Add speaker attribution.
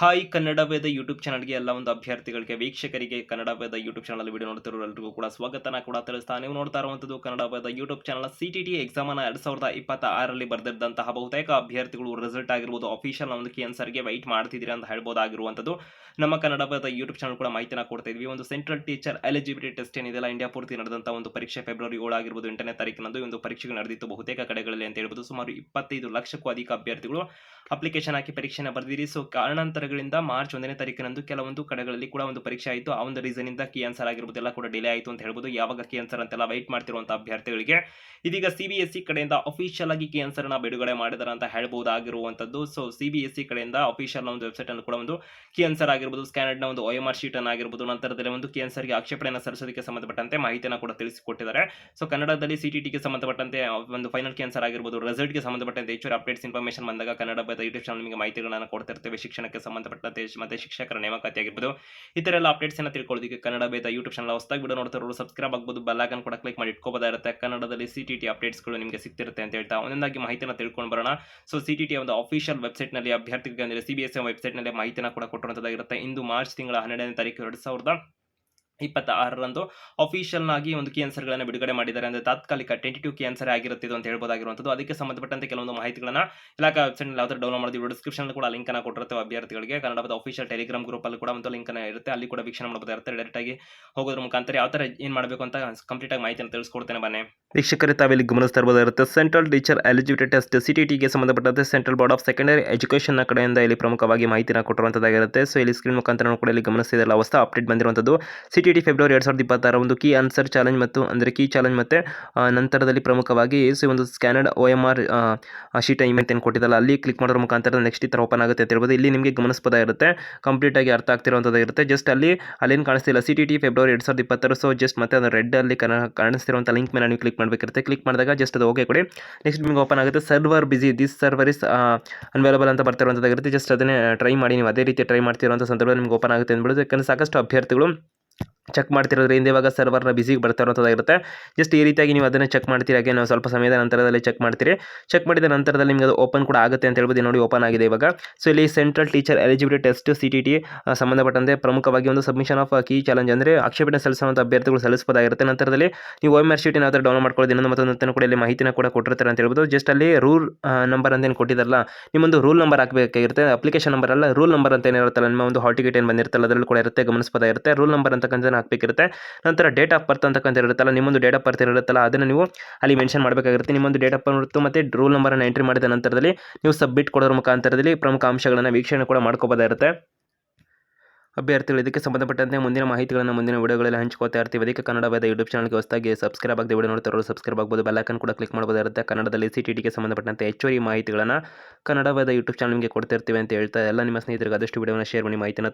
Speaker 1: Hi Kannada ವೇದ YouTube ಚಾನಲ್ಗೆ ಎಲ್ಲ ಒಂದು ಅಭ್ಯರ್ಥಿಗಳಿಗೆ ವೀಕ್ಷಕರಿಗೆ ಕನ್ನಡ ವೇದ ಯೂಟ್ಯೂಬ್ ಚಾನಲ್ ವಿಡಿಯೋ ನೋಡ್ತಿರೋ ಎಲ್ಲರಿಗೂ ಕೂಡ ಸ್ವಾಗತನ ಕೂಡ ತಿಳಿಸ್ತಾ ನೀವು ನೋಡ್ತಾ ಇರುವಂತದ್ದು ಕನ್ನಡ ವೇದ ಯೂಟ್ಯೂಬ್ ಚಾನಲ್ ಸಿಟಿಟಿ ಎಕ್ಸಾಮ್ ಅನ್ನ 2026ರಲ್ಲಿ ಬರೆದಿದ್ದಂತಹ ಬಹುತೇಕ ಅಭ್ಯರ್ಥಿಗಳು ರಿಸಲ್ಟ್ ಆಗಿರ್ಬೋದು ಅಫಿಷಿಯಲ್ ಒಂದು ಕೀ ಆನ್ಸರ್ಗೆ ವೈಟ್ ಮಾಡ್ತಿದ್ದೀರಾ ಅಂತ ಹೇಳ್ಬೋದಾಗಿರುವಂತದ್ದು ನಮ್ಮ ಕನ್ನಡ ವೇದ ಯೂಟ್ಯೂಬ್ ಚಾನಲ್ ಕೂಡ ಮಾಹಿತಿನ ಕೊಡ್ತಾ ಇದ್ವಿ. ಒಂದು ಸೆಂಟ್ರಲ್ ಟೀಚರ್ ಎಲಿಜಿಬಿಲಿಟಿ ಟೆಸ್ಟ್ ಏನಿದೆಲ್ಲ ಇಂಡಿಯಾ ಪೂರ್ತಿ ನಡೆದಂತಹ ಒಂದು ಪರೀಕ್ಷೆ ಫೆಬ್ರವರಿ 7 ಆಗಿರ್ಬೋದು 8ನೇ ತಾರೀಕಿನಂದು ಒಂದು ಪರೀಕ್ಷೆಗಳು ನಡೆದಿತ್ತು ಬಹುತೇಕ ಕಡೆಗಳಲ್ಲಿ ಅಂತ ಹೇಳ್ಬೋದು. ಸುಮಾರು 25 ಲಕ್ಷಕ್ಕೂ ಅಧಿಕ ಅಭ್ಯರ್ಥಿಗಳು ಅಪ್ಲಿಕೇಶನ್ ಹಾಕಿ ಪರೀಕ್ಷೆನ ಬರೆದಿರಿ. ಸೊ ಕಾರಣಾಂತರಗಳಿಂದ ಮಾರ್ಚ್ 1ನೇ ತಾರೀಕಿನಂದು ಕೆಲವೊಂದು ಕಡೆಗಳಲ್ಲಿ ಕೂಡ ಒಂದು ಪರೀಕ್ಷೆ ಆಯಿತು. ಆ ಒಂದು ರೀಸನ್ ಇಂದ ಕೀ ಆನ್ಸರ್ ಆಗಿರ್ಬೋದು ಎಲ್ಲ ಕೂಡ ಡಿಲೇ ಆಯಿತು ಅಂತ ಹೇಳ್ಬೋದು. ಯಾವಾಗ ಕೀ ಆನ್ಸರ್ ಅಂತೆಲ್ಲ ವೈಟ್ ಮಾಡ್ತಿರುವಂತಹ ಅಭ್ಯರ್ಥಿಗಳಿಗೆ ಇದೀಗ ಸಿಬಿಎಸ್ಇ ಕಡೆಯಿಂದ ಅಫಿಷಿಯಲ್ ಆಗಿ ಕೀ ಆನ್ಸರ್ ನ ಬಿಡುಗಡೆ ಮಾಡಿದಾರೆ ಅಂತ ಹೇಳ್ಬಹುದಾಗಿರುವಂತದ್ದು. ಸೊ ಸಿಬಿಎಸ್ಇ ಕಡೆಯಿಂದ ಅಫಿಷಿಯಲ್ ಒಂದು ವೆಬ್ಸೈಟ್ ಅನ್ನು ಕೂಡ ಒಂದು ಕೀ ಆನ್ಸರ್ ಆಗಿರ್ಬೋದು ಸ್ಕ್ಯಾನರ್ಡ್ ನ ಒಂದು OMR ಶೀಟ್ ಅನ್ನು ಆಗಿರ್ಬೋದು ನಂತರದಲ್ಲಿ ಒಂದು ಕೀ ಆನ್ಸರ್ ಗೆ ಆಕ್ಷೇಪಣೆಯನ್ನು ಸಲ್ಲಿಸೋದಕ್ಕೆ ಸಂಬಂಧಪಟ್ಟಂತೆ ಮಾಹಿತಿಯನ್ನು ಕೂಡ ತಿಳಿಸಿಕೊಟ್ಟಿದ್ದಾರೆ. ಸೊ ಕನ್ನಡದಲ್ಲಿ ಸಿಟಿಟಿಗೆ ಸಂಬಂಧಪಟ್ಟಂತೆ ಒಂದು ಫೈನಲ್ ಕೀ ಆನ್ಸರ್ ಆಗಿರ್ಬೋದು ರಿಸಲ್ಟ್ ಗೆ ಸಂಬಂಧಪಟ್ಟಂತೆ ಹೆಚ್ಚು ಅಪ್ಡೇಟ್ಸ್ ಇನ್ಫಾರ್ಮೇಷನ್ ಬಂದಾಗ ಕನ್ನಡ ಯೂಟ್ಯೂಬ್ ಚಾನಲ್ ನಿಮಗೆ ಮಾಹಿತಿಗಳನ್ನು ಕೊಡ್ತಿರ್ತೇವೆ. ಶಿಕ್ಷಣಕ್ಕೆ ಸಂಬಂಧಪಟ್ಟಂತೆ ಮತ್ತೆ ಶಿಕ್ಷಕರ ನೇಮಕಾತಿ ಆಗಿರ್ಬೋದು ಇತರ ಎಲ್ಲ ಅಪ್ಡೇಟ್ಸ್ ಅನ್ನು ತಿಳ್ಕೊಳ್ಳೋದಕ್ಕೆ ಕನ್ನಡ ಯೂಟ್ಯೂಬ್ ಚಾನಲ್ ಹೊಸದಾಗಿ ವಿಡಿಯೋ ನೋಡ್ತಿರೋರು ಸಬ್ಸ್ಕ್ರೈಬ್ ಆಗಬಹುದು, ಬೆಲ್ ಐಕಾನ್ ಕೂಡ ಕ್ಲಿಕ್ ಮಾಡಿ ಇಟ್ಕೋಬಹುದಾಗಿರುತ್ತೆ. ಕನ್ನಡದಲ್ಲಿ ಸಿಟಿಟಿ ಅಪ್ಡೇಟ್ಸ್ ಗಳು ನಿಮಗೆ ಸಿಗ್ತಿರುತ್ತೆ ಅಂತ ಹೇಳ್ತಾ ಒಂದೊಂದಾಗಿ ಮಾಹಿತಿಯನ್ನು ತಿಳ್ಕೊಂಡು ಬರೋಣ. ಸೊ ಸಿಟಿಟಿ ಒಂದು ಅಫಿಷಿಯಲ್ ವೆಬ್ಸೈಟ್ ನಲ್ಲಿ ಅಭ್ಯರ್ಥಿಗಳಿಗೆ ಅಂದರೆ ಸಿಬಿಎಸ್ಇ ವೆಬ್ಸೈಟ್ ನಲ್ಲಿ ಮಾಹಿತಿಯನ್ನು ಕೂಡ ಕೊಟ್ಟಿರುವಂತದ್ದಾಗಿರುತ್ತೆ. ಇಂದು ಮಾರ್ಚ್ ತಿಂಗಳ 12ನೇ ತಾರೀಕು 2026ರಂದು ಅಫಿಷಿಯಲ್ ಆಗಿ ಒಂದು ಕೀ ಆನ್ಸರ್ ಗಳನ್ನು ಬಿಡುಗಡೆ ಮಾಡಿದ್ದಾರೆ. ಅಂದ್ರೆ ತಾತ್ಕಾಲಿಕ ಟೆಂಟೇಟಿವ್ ಕೀ ಆನ್ಸರ್ ಆಗಿರುತ್ತೆ ಅಂತ ಹೇಳ್ಬೋದಾಗಿರುವಂತದ್ದು. ಅದಕ್ಕೆ ಸಂಬಂಧಪಟ್ಟಂತೆ ಕೆಲವೊಂದು ಮಾಹಿತಿಗಳನ್ನ ಇಲಾಖಾ ವೆಬ್ಸೈಟ್ ನಲ್ಲಿ ಯಾವ ಡೌನ್ಲೋಡ್ ಮಾಡಿದ್ವಿ ಡಿಸ್ಕ್ರಿಪ್ಷನ್ ಕೂಡ ಲಿಂಕ್ ಅನ್ನು ಕೊಟ್ಟಿರ್ತೇವೆ ಅಭ್ಯರ್ಥಿಗಳಿಗೆ. ಕನ್ನಡದ ಅಫಿಷಿಯಲ್ ಟೆಲಿಗ್ರಾಮ್ ಗ್ರೂಪ್ ಅಲ್ಲಿ ಕೂಡ ಒಂದು ಲಿಂಕ್ ಅನ್ನು ಇರುತ್ತೆ, ಅಲ್ಲಿ ಕೂಡ ವೀಕ್ಷಣೆ ಮಾಡಬಹುದಾಗಿರುತ್ತೆ. ಡೈರೆಕ್ಟ್ ಆಗಿ ಹೋಗೋದ್ರ ಮುಖಾಂತರ ಯಾವ ತರ ಏನ್ ಮಾಡಬೇಕು ಅಂತ ಕಂಪ್ಲೀಟ್ ಆಗಿ ಮಾಹಿತಿಯನ್ನು ತಿಳಿಸ್ಕೊಡ್ತೇನೆ ಬನ್ನಿ. ವೀಕ್ಷಕರೇ ತಾವೆಲ್ಲಿ ಗಮನಿಸ್ತಾ ಇರಬಹುದಾಗಿರುತ್ತೆ ಸೆಂಟ್ರಲ್ ಟೀಚರ್ ಎಲಿಜಿಬಿಲಿಟಿ ಟೆಸ್ಟ್ ಸಿಟಿಟಿಗೆ ಸಂಬಂಧಪಟ್ಟಂತೆ central board of secondary education ನ ಕಡೆಯಿಂದ ಇಲ್ಲಿ ಪ್ರಮುಖವಾಗಿ ಮಾಹಿತಿನ ಕೊಟ್ಟಿರುವಂತದ್ದಾಗಿರುತ್ತೆ. ಸೊ ಇಲ್ಲಿ ಸ್ಕ್ರೀನ್ ಮುಖಾಂತರ ಕೂಡ ಇಲ್ಲಿ ಗಮನಿಸ್ತಿರಲ್ಲ ಹೊಸ ಅಪ್ಡೇಟ್ ಬಂದಿರುವಂತದ್ದು ಸಿಟಿಟಿ ಫೆಬ್ರವರಿ 2026 ಒಂದು ಕೀ ಆನ್ಸರ್ ಚಾಲೆಂಜ್ ಮತ್ತು ಅಂದರೆ ಕೀ ಚಾಲೆಂಜ್ ಮತ್ತೆ ನಂತರದಲ್ಲಿ ಪ್ರಮುಖವಾಗಿ ಒಂದು ಸ್ಕ್ಯಾನರ್ಡ್ OMR ಶೀಟ್ ಇಮೇಜ್ ಏನು ಕೊಟ್ಟಿದ್ದಲ್ಲ ಅಲ್ಲಿ ಕ್ಲಿಕ್ ಮಾಡೋದ್ರ ಮುಖಾಂತರ ನೆಕ್ಸ್ಟ್ ಈ ಥರ ಓಪನ್ ಆಗುತ್ತೆ ಅಂತ ಹೇಳ್ಬೋದು. ಇಲ್ಲಿ ನಿಮಗೆ ಗಮನಿಸಬಹುದಾಗಿರುತ್ತೆ ಕಂಪ್ಲೀಟ್ ಆಗಿ ಅರ್ಥ ಆಗ್ತಿರುವಂಥದ್ದಾಗಿರುತ್ತೆ. ಜಸ್ಟ್ ಅಲ್ಲೇನು ಕಾಣಿಸ್ತಿಲ್ಲ ಸಿಟಿಟಿ ಫೆಬ್ರವರಿ 2026. ಸೊ ಜಸ್ಟ್ ಮತ್ತೆ ಅದು ರೆಡ್ ಅಲ್ಲಿ ಕಾಣಿಸ್ತಿರುವಂಥ ಲಿಂಕ್ ಮೇಲೆ ನೀವು ಕ್ಲಿಕ್ ಮಾಡಬೇಕಿರುತ್ತೆ. ಕ್ಲಿಕ್ ಮಾಡಿದಾಗ ಜಸ್ಟ್ ಅದು ಓಕೆ ಕೊಡಿ. ನೆಕ್ಸ್ಟ್ ನಿಮಗೆ ಓಪನ್ ಆಗುತ್ತೆ server busy this server is unavailable ಅಂತ ಬರ್ತಿರುವಂಥದ್ದಾಗಿರುತ್ತೆ. ಜಸ್ಟ್ ಅದನ್ನೇ ಟ್ರೈ ಮಾಡಿ, ನೀವು ಅದೇ ರೀತಿ ಟ್ರೈ ಮಾಡ್ತಿರುವಂಥ ಸಂದರ್ಭದಲ್ಲಿ ನಿಮ್ಗೆ ಓಪನ್ ಆಗುತ್ತೆ ಅಂದ್ಬಿಡೋದು. ಯಾಕಂದರೆ ಸಾಕಷ್ಟು ಅಭ್ಯರ್ಥಿಗಳು ಚೆಕ್ ಮಾಡ್ತಿರೋದ್ರಿಂದ ಇವಾಗ ಸರ್ವರ್ನ ಬಿಸಿಗೆ ಬರ್ತಾ ಇರೋಂಥದ್ದಾಗಿರುತ್ತೆ. ಜಸ್ಟ್ ಈ ರೀತಿಯಾಗಿ ನೀವು ಅದನ್ನು ಚೆಕ್ ಮಾಡ್ತೀರಿ, ಹಾಗೆ ನಾವು ಸ್ವಲ್ಪ ಸಮಯದ ನಂತರದಲ್ಲಿ ಚೆಕ್ ಮಾಡ್ತೀರಿ. ಚೆಕ್ ಮಾಡಿದ ನಂತರದಲ್ಲಿ ನಿಮಗೆ ಅದು ಓಪನ್ ಕೂಡ ಆಗುತ್ತೆ ಅಂತ ಹೇಳ್ಬೋದು. ನೋಡಿ ಓಪನ್ ಆಗಿದೆ ಇವಾಗ. ಸೊ ಇಲ್ಲಿ ಸೆಂಟ್ರಲ್ ಟೀಚರ್ ಎಲಿಜಿಬಿಲಿಟಿ ಟೆಸ್ಟ್ ಸಿಟಿಟಿ ಸಂಬಂಧಪಟ್ಟಂತೆ ಪ್ರಮುಖವಾಗಿ ಒಂದು ಸಬ್ಮಿಷನ್ ಆಫ್ ಕೀ ಚಾಲೆಂಜ್ ಅಂದರೆ ಆಕ್ಷೇಪಣೆ ಸಲ್ಲಿಸುವಂಥ ಅಭ್ಯರ್ಥಿಗಳು ಸಲ್ಲಿಸಬಹುದಾಗಿರುತ್ತೆ. ನಂತರದಲ್ಲಿ ನೀವು OMR ಶೀಟ್ ಏನಾದರೂ ಡೌನ್ಲೋಡ್ ಮಾಡ್ಕೊಳ್ಳೋದು ಇನ್ನೊಂದು ಮತ್ತೊಂದು ಕೂಡ ಇಲ್ಲಿ ಮಾಹಿತಿನ ಕೂಡ ಕೊಟ್ಟಿರ್ತಾರೆ ಅಂತ ಹೇಳ್ಬೋದು. ಜಸ್ಟ್ ಅಲ್ಲಿ ರೂಲ್ ನಂಬರ್ ಅಂತ ಏನು ಕೊಟ್ಟಿದ್ದಾರಲ್ಲ ನಿಮ್ಮೊಂದು ರೂಲ್ ನಂಬರ್ ಹಾಕಬೇಕಾಗಿರುತ್ತೆ. ಅಪ್ಲಿಕೇಶನ್ ನಂಬರ್ ಅಲ್ಲ, ರೂಲ್ ನಂಬರ್ ಅಂತ ಏನಿರುತ್ತಲ್ಲ ನಿಮ್ಮ ಒಂದು ಹಾಲ್ ಟಿಕೆಟ್ ಏನು ಬಂದಿರುತ್ತಲ್ಲ ಅದರಲ್ಲಿ ಕೂಡ ಇರುತ್ತೆ, ಗಮನಿಸಬಹುದಾಗಿರುತ್ತೆ. ರೂಲ್ ನಂಬರ್ ಅಂತಕ್ಕಂಥ ಹಾಕಬೇಕಿರುತ್ತೆ. ನಂತರ ಡೇಟ್ ಆಫ್ ಬರ್ತ್ ಅಂತಕ್ಕಂಥ ಇರುತ್ತಲ್ಲ ನಿಮ್ಮೊಂದು ಡೇಟ್ ಆಫ್ ಬರ್ತ್ ಇರುತ್ತಲ್ಲ ಅದನ್ನು ನೀವು ಅಲ್ಲಿ ಮೆನ್ಷನ್ ಮಾಡಬೇಕಾಗಿರುತ್ತೆ. ನಿಮ್ಮೊಂದು ಡೇಟ್ ಆಫ್ ಬರ್ತ್ ಮತ್ತು ರೂಲ್ ನಂಬರನ್ನು ಎಂಟ್ರಿ ಮಾಡಿದ ನಂತರದಲ್ಲಿ ನೀವು ಸಬ್ಮಿಟ್ ಕೊಡೋದ್ರ ಮುಖಾಂತರದಲ್ಲಿ ಪ್ರಮುಖ ಅಂಶಗಳನ್ನು ವೀಕ್ಷಣೆ ಕೂಡ ಮಾಡ್ಕೋಬೋದಾಗಿರುತ್ತೆ. ಅಭ್ಯರ್ಥಿಗಳು ಇದಕ್ಕೆ ಸಂಬಂಧಪಟ್ಟಂತೆ ಮುಂದಿನ ಮಾಹಿತಿಗಳನ್ನು ಮುಂದಿನ ವಿಡಿಯೋಗಳಲ್ಲಿ ಹಂಚ್ಕೋತಾ ಇರ್ತೀವಿ. ಅದಕ್ಕೆ ಕನ್ನಡ ವೇದ ಯೂಟ್ಯೂಬ್ ಚಾನಲ್ಗೆ ಹೊಸದಾಗಿ ಸಬ್ಸ್ಕ್ರೈಬ್ ಆಗದೆ ವಿಡಿಯೋ ನೋಡ್ತಾರೋ ಸಬ್ಸ್ಕ್ರೈಬ್ ಆಗ್ಬೋದು, ಬೆಲ್ ಐಕಾನ್ ಕೂಡ ಕ್ಲಿಕ್ ಮಾಡಬಹುದಾಗಿರುತ್ತೆ. ಕನ್ನಡದಲ್ಲಿ ಸಿಟಿಟಿಗೆ ಸಂಬಂಧಪಟ್ಟಂತೆ ಹೆಚ್ಚುವರಿ ಮಾಹಿತಿಗಳನ್ನು ಕನ್ನಡ ವೇದ ಯೂಟ್ಯೂಬ್ ಚಾನಲ್ ನಿಮಗೆ ಕೊಡ್ತಿರ್ತೀವಿ ಅಂತ ಹೇಳ್ತಾ ಎಲ್ಲ ನಿಮ್ಮ ಸ್ನೇಹಿತರಿಗೆ ಆದಷ್ಟು ವಿಡಿಯೋನ ಶೇರ್ ಮಾಡಿ ಮಾಹಿತಿನ